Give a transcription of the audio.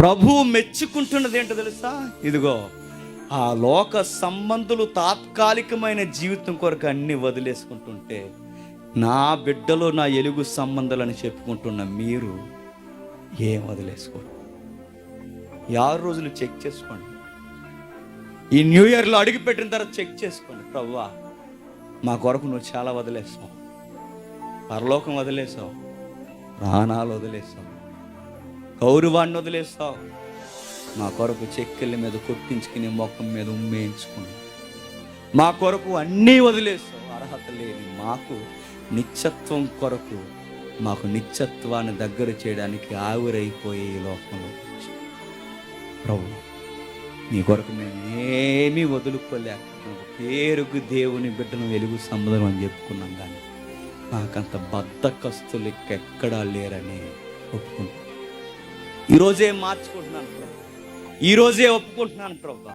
ప్రభువు మెచ్చుకుంటున్నది ఏంటో తెలుసా? ఇదిగో ఆ లోక సంబంధులు తాత్కాలికమైన జీవితం కొరకు అన్ని వదిలేసుకుంటుంటే, నా బిడ్డలో నా ఎలుగు సంబంధాలని చెప్పుకుంటున్న మీరు ఏం వదిలేసుకోండి. 6 రోజులు చెక్ చేసుకోండి. ఈ న్యూ ఇయర్లో అడుగుపెట్టిన తర్వాత చెక్ చేసుకోండి. ప్రభువా, మా కొరకు నువ్వు చాలా వదిలేసావు. పరలోకం వదిలేసావు, ప్రాణాలు వదిలేసావు, గౌరవాన్ని వదిలేసావు. మా కొరకు చెక్కెళ్ళ మీద కొట్టించుకుని ముఖం మీద ఉమ్మేయించుకుని మా కొరకు అన్నీ వదిలేసావు. అర్హత లేని మాకు నిత్యత్వం కొరకు, మాకు నిత్యత్వాన్ని దగ్గర చేయడానికి ఆవిరైపోయే ఈ లోకంలో ప్రభు, నీ కొరకు మేము ఏమీ వదులుకోలేకపోతున్నాం. పేరుకు దేవుని బిడ్డను వెలుగు సంబంధం అని చెప్పుకున్నాం, కానీ నాకంత బద్ధకస్తులు ఎక్కడా లేరని ఒప్పుకుంటున్నాను. ఈరోజే మార్చుకుంటున్నాను ప్రభు, ఈరోజే ఒప్పుకుంటున్నాను ప్రభు.